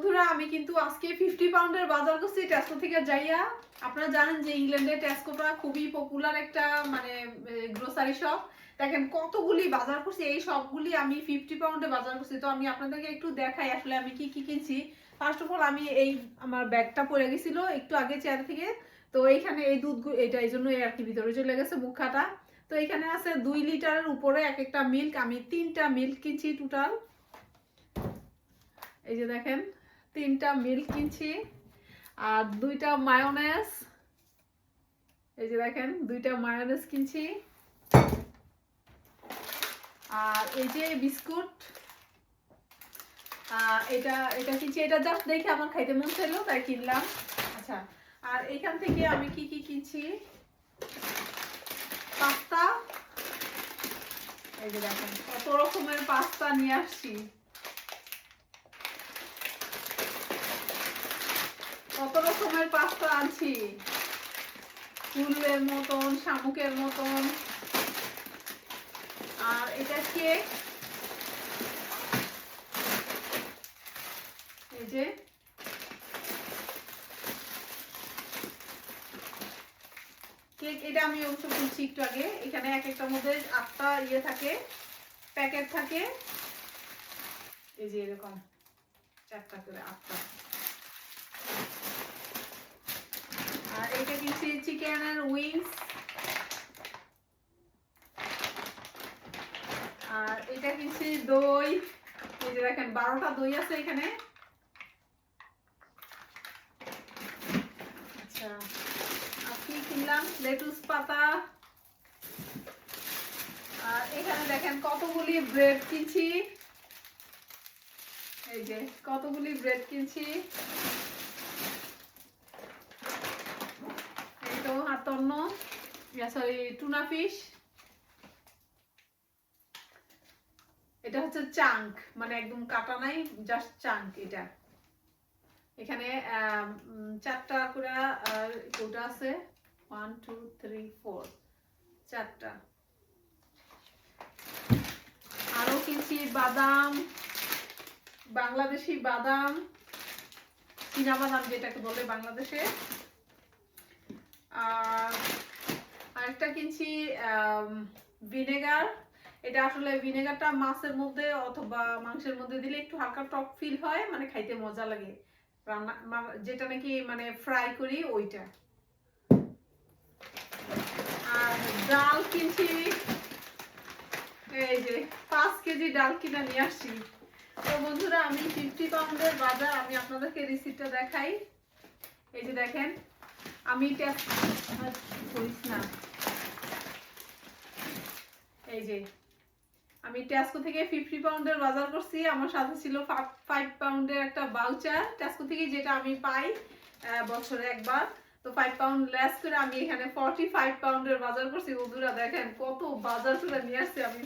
বন্ধুরা আমি কিন্তু আজকে 50 পাউন্ডের বাজার করছি টেস্কো থেকে যাইয়া। আপনারা জানেন যে ইংল্যান্ডে টেস্কোটা খুবই পপুলার একটা মানে গ্রোসারি শপ। দেখেন কতগুলি বাজার করছি, এই সবগুলি আমি 50 পাউন্ডে বাজার করছি। তো আমি আপনাদেরকে একটু দেখাই আসলে আমি কি কি কিনছি। ফার্স্ট অফ অল আমি এই আমার ব্যাগটা পড়ে গেছিল একটু আগে চেয়ার থেকে, তো এইখানে এই দুধ এটা এই জন্য আর কি ভিতরে চলে গেছে মুখাটা। তো এখানে আছে 2 লিটারের উপরে এক একটা মিল্ক, আমি 3টা মিল্ক কিনছি টোটাল। এই যে দেখেন 3টা মিল্ক কিনছি আর 2টা মায়োনেজ। এই যে দেখেন 2টা মায়োনেজ কিনছি আর এই যে বিস্কুট এটা এটা কিনছি। এটা জাস্ট দেখে আমার খাইতে মন চাইলো তাই কিনলাম। আচ্ছা, আর এখান থেকে আমি কি কি কিনছি, পাস্তা। এই যে দেখেন কত রকমের পাস্তা নিয়ে আসছি, কত রকমের পাস্তা আনছি, ফুলের মতন, শামুকের মতন। আর এটা কেক, এই যে কেক, এটা আমি অবশ্য কিনছি একটু আগে। এখানে এক একটার মধ্যে 8টা ইয়ে থাকে, প্যাকেট থাকে। এই যে এরকম 4টা করে 8টা। আর এটা কিনছি চিকেনের উইংস। আর এটা কিনছি দই। এই যে দেখেন 12টা দই আছে এখানে। আচ্ছা, আর কি কিনলাম, লেটুস পাতা। আর এখানে দেখেন কতগুলি ব্রেড কিনছি, এই যে কতগুলি ব্রেড কিনছি। এই তো হাতন্ন, সরি টুনা ফিশ। এটা হচ্ছে চাঙ্ক, মানে একদম কাটা নাই, জাস্ট চাঙ্ক। এটা এখানে 4টা করে কৌটা আছে, 1 2 3 4, 4টা। আরো কিনছি বাদাম, বাংলাদেশি বাদাম, চীনা বাদাম যেটাকে বলে বাংলাদেশে। আর আরেকটা কিনছি ভিনেগার। এটা আসলে ভিনেগারটা মাছের মধ্যে অথবা মাংসের মধ্যে দিলে একটু হালকা টক ফিল হয়, মানে খাইতে মজা লাগে, রান্না যেটা নাকি মানে ফ্রাই করি ওইটা। আর ডাল কিনছি, এই যে 5 কেজি ডাল কিনা নিয়ে আসছি। তো বন্ধুরা আমি 50 পাউন্ডের বাজার আমি আপনাদেরকে রিসিপ্টটা দেখাই। এই যে দেখেন আমি করিস না, এই যে আমি টেস্কো থেকে 50 পাউন্ডের বাজার করছি। আমার সাথে ছিল 5 পাউন্ডের একটা ভাউচার টেস্কো থেকে, যেটা আমি পাই বছরে একবার। তো 5 পাউন্ড লেস করে আমি এখানে 45 পাউন্ডের বাজার করছি। বন্ধুরা দেখেন কত বাজার করে নিয়ে আসছি আমি।